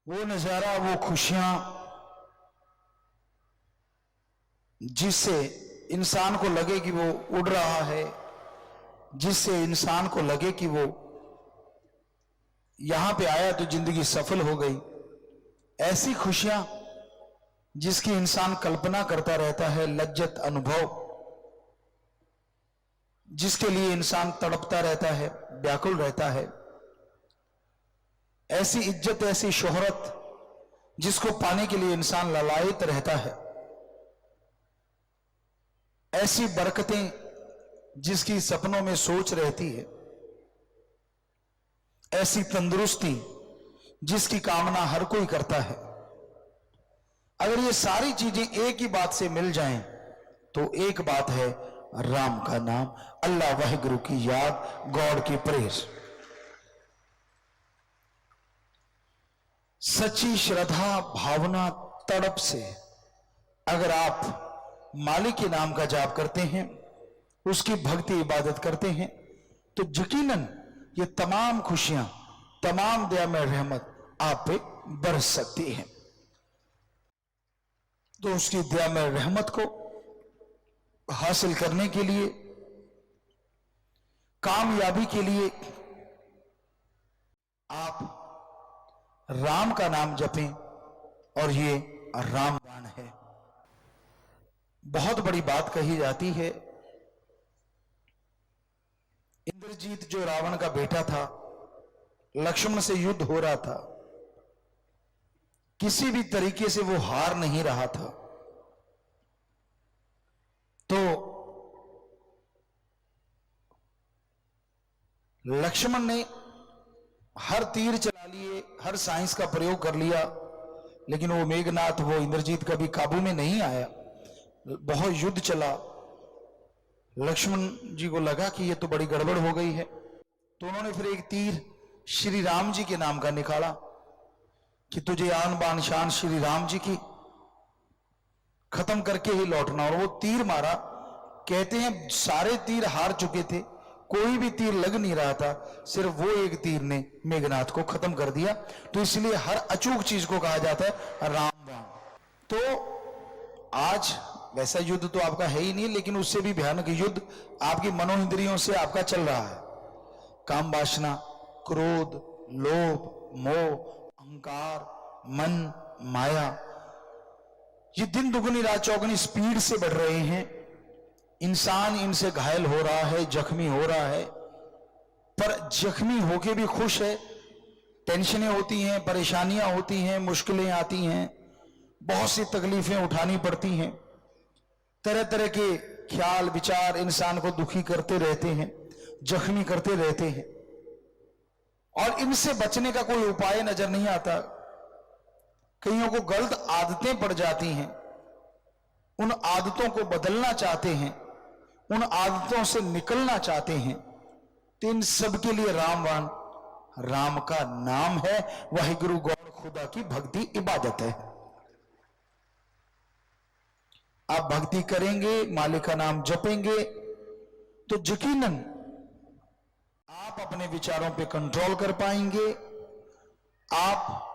वो नजारा, वो खुशियां जिससे इंसान को लगे कि वो उड़ रहा है, जिससे इंसान को लगे कि वो यहां पे आया तो जिंदगी सफल हो गई, ऐसी खुशियां जिसकी इंसान कल्पना करता रहता है, लज्जत अनुभव जिसके लिए इंसान तड़पता रहता है, व्याकुल रहता है, ऐसी इज्जत, ऐसी शोहरत जिसको पाने के लिए इंसान ललायत रहता है, ऐसी बरकतें जिसकी सपनों में सोच रहती है, ऐसी तंदुरुस्ती जिसकी कामना हर कोई करता है। अगर ये सारी चीजें एक ही बात से मिल जाएं तो एक बात है, राम का नाम, अल्लाह वाहिगुरु की याद, गॉड की प्रेज। सच्ची श्रद्धा भावना तड़प से अगर आप मालिक के नाम का जाप करते हैं, उसकी भक्ति इबादत करते हैं, तो यकीनन ये तमाम खुशियां, तमाम दया में रहमत आप पे बरस सकती है। तो उसकी दया में रहमत को हासिल करने के लिए, कामयाबी के लिए आप राम का नाम जपें, और ये रामबाण है। बहुत बड़ी बात कही जाती है, इंद्रजीत जो रावण का बेटा था, लक्ष्मण से युद्ध हो रहा था, किसी भी तरीके से वो हार नहीं रहा था, तो लक्ष्मण ने हर तीर चला लिए, हर साइंस का प्रयोग कर लिया, लेकिन वो मेघनाथ, वो इंद्रजीत कभी काबू में नहीं आया। बहुत युद्ध चला, लक्ष्मण जी को लगा कि ये तो बड़ी गड़बड़ हो गई है, तो उन्होंने फिर एक तीर श्री राम जी के नाम का निकाला कि तुझे आन बान शान श्री राम जी की, खत्म करके ही लौटना। और वो तीर मारा, कहते हैं सारे तीर हार चुके थे, कोई भी तीर लग नहीं रहा था, सिर्फ वो एक तीर ने मेघनाथ को खत्म कर दिया। तो इसलिए हर अचूक चीज को कहा जाता है रामबाण। तो आज वैसा युद्ध तो आपका है ही नहीं, लेकिन उससे भी भयानक युद्ध आपकी मनोइंद्रियों से आपका चल रहा है। काम वासना, क्रोध, लोभ, मोह, अहंकार, मन, माया, ये दिन दुगनी रात चौगुनी स्पीड से बढ़ रहे हैं। इंसान इनसे घायल हो रहा है, जख्मी हो रहा है, पर जख्मी होके भी खुश है। टेंशनें होती हैं, परेशानियां होती हैं, मुश्किलें आती हैं, बहुत सी तकलीफें उठानी पड़ती हैं, तरह तरह के ख्याल विचार इंसान को दुखी करते रहते हैं, जख्मी करते रहते हैं, और इनसे बचने का कोई उपाय नजर नहीं आता। कईयों को गलत आदतें पड़ जाती हैं, उन आदतों को बदलना चाहते हैं, उन आदतों से निकलना चाहते हैं, तो इन सब के लिए रामबाण, राम का नाम है, वाहिगुरु गौर खुदा की भक्ति इबादत है। आप भक्ति करेंगे, मालिक का नाम जपेंगे, तो यकीनन आप अपने विचारों पे कंट्रोल कर पाएंगे। आप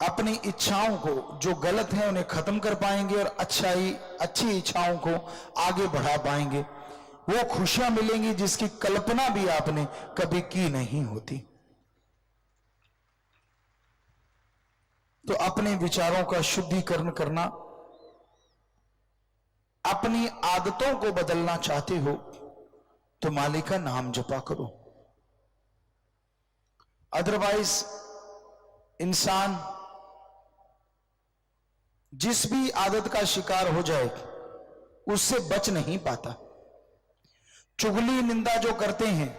अपनी इच्छाओं को जो गलत है उन्हें खत्म कर पाएंगे, और अच्छी इच्छाओं को आगे बढ़ा पाएंगे। वो खुशियां मिलेंगी जिसकी कल्पना भी आपने कभी की नहीं होती। तो अपने विचारों का शुद्धिकरण करना, अपनी आदतों को बदलना चाहते हो तो मालिक का नाम जपा करो। अदरवाइज इंसान जिस भी आदत का शिकार हो जाए उससे बच नहीं पाता। चुगली निंदा जो करते हैं,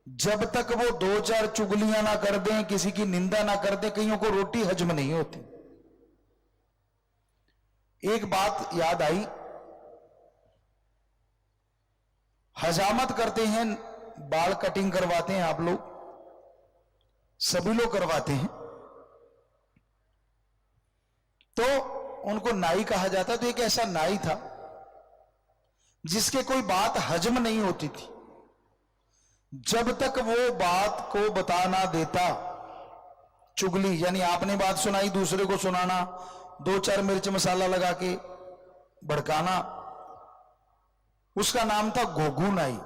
जब तक वो 2-4 चुगलियां ना कर दें, किसी की निंदा ना कर दें, कईयों को रोटी हजम नहीं होती। एक बात याद आई, हजामत करते हैं, बाल कटिंग करवाते हैं, आप लोग सभी लोग करवाते हैं, तो उनको नाई कहा जाता है। तो एक ऐसा नाई था जिसके कोई बात हजम नहीं होती थी, जब तक वो बात को बता ना देता चुगली यानी आपने बात सुनाई दूसरे को सुनाना, दो चार मिर्च मसाला लगा के भड़काना, उसका नाम था घोघू नाई।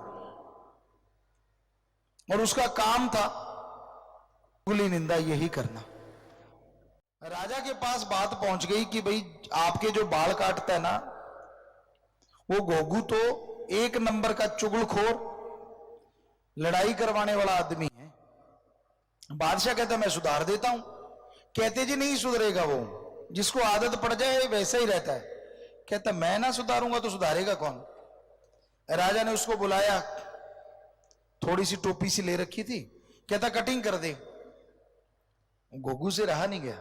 और उसका काम था चुगली निंदा यही करना। राजा के पास बात पहुंच गई कि भाई आपके जो बाल काटता है ना, वो घोघू तो एक नंबर का चुगलखोर, लड़ाई करवाने वाला आदमी है। बादशाह कहता मैं सुधार देता हूं। कहते जी नहीं सुधरेगा, वो जिसको आदत पड़ जाए वैसा ही रहता है। कहता मैं ना सुधारूंगा तो सुधारेगा कौन। राजा ने उसको बुलाया, थोड़ी सी टोपी सी ले रखी थी, कहता कटिंग कर दे। घोघू से रहा नहीं गया,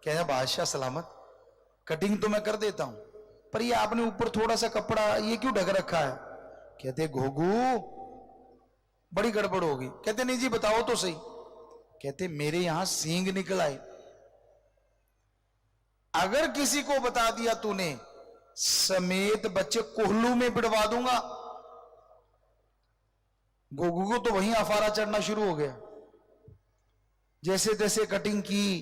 कहता बादशाह सलामत, कटिंग तो मैं कर देता हूं, पर ये आपने ऊपर थोड़ा सा कपड़ा ये क्यों ढक रखा है। कहते घोघू बड़ी गड़बड़ होगी। कहते नहीं जी बताओ तो सही। कहते मेरे यहां सींग निकल आए, अगर किसी को बता दिया तूने समेत बच्चे कोहलू में पिड़वा दूंगा। घोघू को तो वहीं अफारा चढ़ना शुरू हो गया। जैसे तैसे कटिंग की,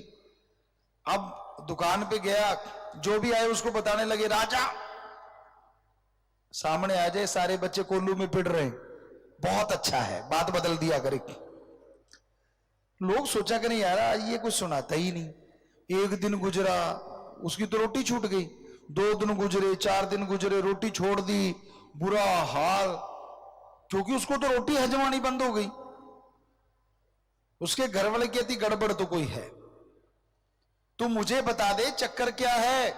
अब दुकान पे गया, जो भी आए उसको बताने लगे राजा सामने आ जाए, सारे बच्चे कोल्लू में पिट रहे हैं, बहुत अच्छा है, बात बदल दिया करे। लोग सोचा करें यार ये कुछ सुनाता ही नहीं। एक दिन गुजरा, उसकी तो रोटी छूट गई। 2 दिन गुजरे, 4 दिन गुजरे, रोटी छोड़ दी, बुरा हाल, क्योंकि उसको तो रोटी हजमानी बंद हो गई। उसके घर वाले कहती गड़बड़ तो कोई है, तू मुझे बता दे चक्कर क्या है।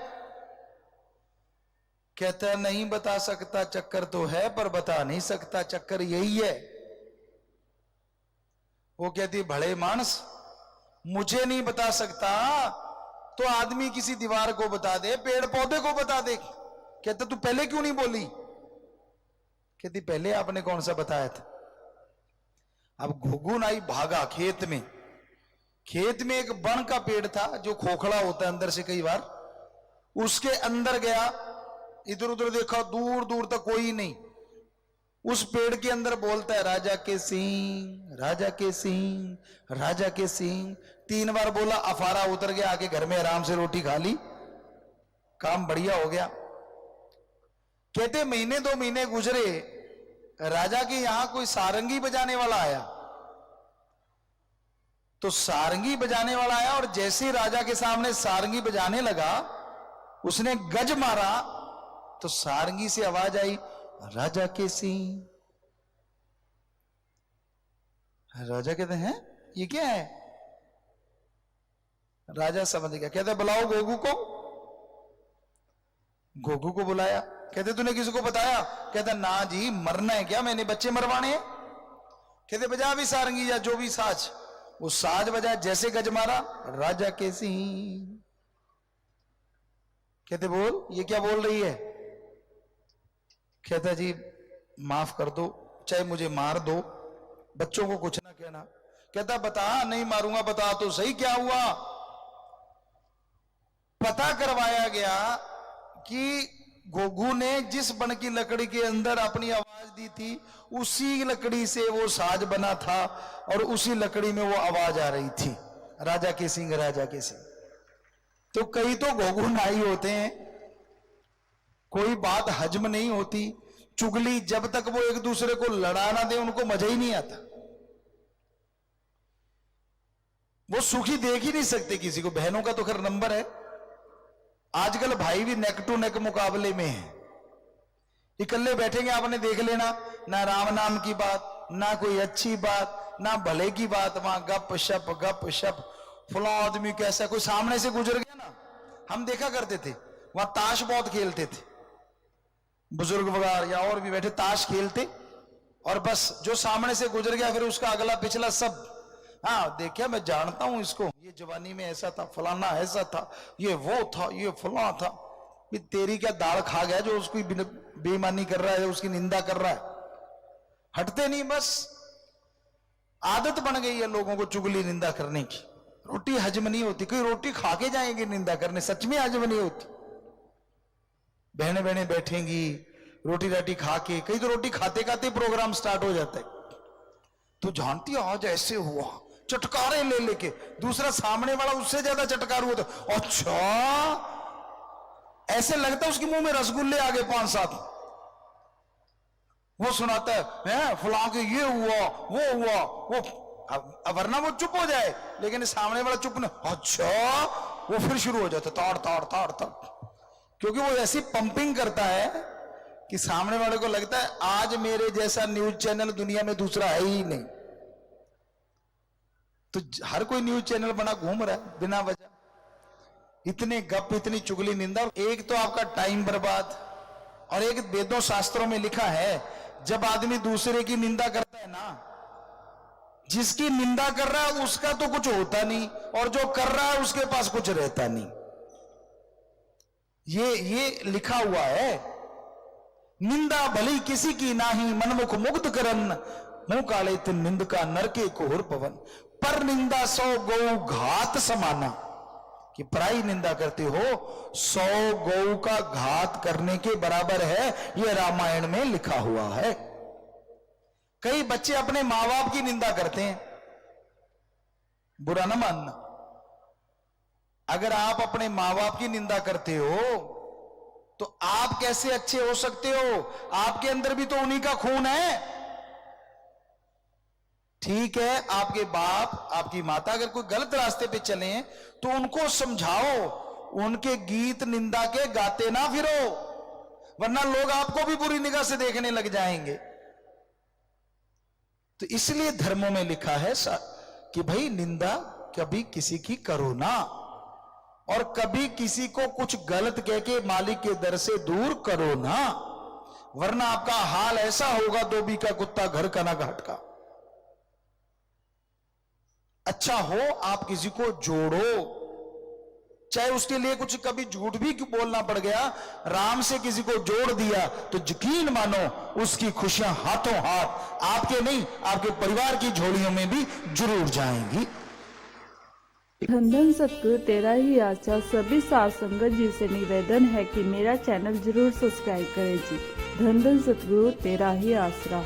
कहता नहीं बता सकता, चक्कर तो है पर बता नहीं सकता, चक्कर यही है। वो कहती भले मानस, मुझे नहीं बता सकता तो आदमी किसी दीवार को बता दे, पेड़ पौधे को बता दे। कहता तू पहले क्यों नहीं बोली। कहती पहले आपने कौन सा बताया था। अब घुघू नाई भागा खेत में। खेत में एक बन का पेड़ था जो खोखला होता है अंदर से कई बार, उसके अंदर गया, इधर उधर देखा, दूर दूर तक कोई नहीं। उस पेड़ के अंदर बोलता है राजा के सिंह, राजा के सिंह, राजा के सिंह। 3 बार बोला, अफारा उतर गया, आके घर में आराम से रोटी खा ली, काम बढ़िया हो गया। कहते महीने 2 महीने गुजरे, राजा के यहां कोई सारंगी बजाने वाला आया। तो सारंगी बजाने वाला आया और जैसे ही राजा के सामने सारंगी बजाने लगा, उसने गज मारा तो सारंगी से आवाज आई राजा के सिंह। राजा कहते हैं ये क्या है। राजा समझ गया, कहते बुलाओ घोघू को। घोघू को बुलाया, कहते तूने किसी को बताया। कहता ना जी, मरना है क्या, मैंने बच्चे मरवाने हैं। कहते बजा भी सारंगी या जो भी साज। वो साज बजा, जैसे गज मारा राजा के सिंह। कहते बोल ये क्या बोल रही है। कहता जी माफ कर दो, चाहे मुझे मार दो, बच्चों को कुछ ना कहना। कहता बता। नहीं मारूंगा, बता तो सही क्या हुआ। पता करवाया गया कि घोघू ने जिस बन की लकड़ी के अंदर अपनी आवाज दी थी, उसी लकड़ी से वो साज बना था और उसी लकड़ी में वो आवाज आ रही थी, राजा के सिंह, राजा के सिंह। तो कई तो घोघू नाई होते हैं, कोई बात हजम नहीं होती। चुगली जब तक वो एक दूसरे को लड़ा ना दे उनको मजा ही नहीं आता। वो सुखी देख ही नहीं सकते किसी को। बहनों का तो खैर नंबर है, आजकल भाई भी नेक टू नेक मुकाबले में है। इकल्ले बैठेंगे, आपने देख लेना, ना राम नाम की बात, ना कोई अच्छी बात, ना भले की बात, वहां गप शप। फला आदमी कैसा, कोई सामने से गुजर गया ना, हम देखा करते थे, वहां ताश बहुत खेलते थे, बुजुर्ग वगैरह या और भी बैठे ताश खेलते, और बस जो सामने से गुजर गया फिर उसका अगला पिछला सब, हाँ देखिए मैं जानता हूं इसको, ये जवानी में ऐसा था, फलाना ऐसा था, ये वो था, ये फला था। ये तेरी क्या दाल खा गया जो उसकी बेईमानी कर रहा है, उसकी निंदा कर रहा है। हटते नहीं, बस आदत बन गई है लोगों को चुगली निंदा करने की। रोटी हजम नहीं होती, कोई रोटी खा के जाएंगे निंदा करने, सच में हजम नहीं होती। बहने बहने बैठेंगी रोटी राटी खा के, कई तो रोटी खाते खाते प्रोग्राम स्टार्ट हो जाता है। तो जानती है आज ऐसे हुआ, चटकारे ले लेके, दूसरा सामने वाला उससे ज्यादा चटकार हुआ तो अच्छा, ऐसे लगता है उसके मुंह में रसगुल्ले आ गए 5-7। वो सुनाता है फुला के ये हुआ वो हुआ वो, वरना वो चुप हो जाए, लेकिन सामने वाला चुप नहीं, अच्छा, वो फिर शुरू हो जाता ताड़ ताड़ ताड़ ताड़, क्योंकि वो ऐसी पंपिंग करता है कि सामने वाले को लगता है आज मेरे जैसा न्यूज चैनल दुनिया में दूसरा है ही नहीं। तो हर कोई न्यूज चैनल बना घूम रहा है बिना वजह, इतने गप, इतनी चुगली, निंदा। एक तो आपका टाइम बर्बाद, और एक वेदों शास्त्रों में लिखा है जब आदमी दूसरे की निंदा करता है ना, जिसकी निंदा कर रहा है उसका तो कुछ होता नहीं, और जो कर रहा है उसके पास कुछ रहता नहीं। ये लिखा हुआ है, निंदा भली किसी की नाही, मनमुख मुग्ध करन, मुंह काले तिन निंद का नरके कोहर पवन, पर निंदा 100 गौ घात समाना, कि पराई निंदा करते हो 100 गौ का घात करने के बराबर है, यह रामायण में लिखा हुआ है। कई बच्चे अपने मां बाप की निंदा करते हैं, बुरा ना मानना। अगर आप अपने मां बाप की निंदा करते हो तो आप कैसे अच्छे हो सकते हो? आपके अंदर भी तो उन्हीं का खून है। ठीक है, आपके बाप आपकी माता अगर कोई गलत रास्ते पे चले तो उनको समझाओ, उनके गीत निंदा के गाते ना फिरो, वरना लोग आपको भी बुरी निगाह से देखने लग जाएंगे। तो इसलिए धर्मों में लिखा है कि भाई निंदा कभी किसी की करो ना, और कभी किसी को कुछ गलत कह के मालिक के दर से दूर करो ना, वरना आपका हाल ऐसा होगा धोबी का कुत्ता घर का ना घाट का। अच्छा हो आप किसी को जोड़ो, चाहे उसके लिए कुछ कभी झूठ भी बोलना पड़ गया, राम से किसी को जोड़ दिया तो यकीन मानो उसकी खुशियां हाथों हाथ आपके नहीं आपके परिवार की झोलियों में भी जरूर जाएंगी। धन धन सतगुरु तेरा ही आशा। सभी साध संगत जी से निवेदन है कि मेरा चैनल जरूर सब्सक्राइब करें जी। धन धन सतगुरु तेरा ही आसरा।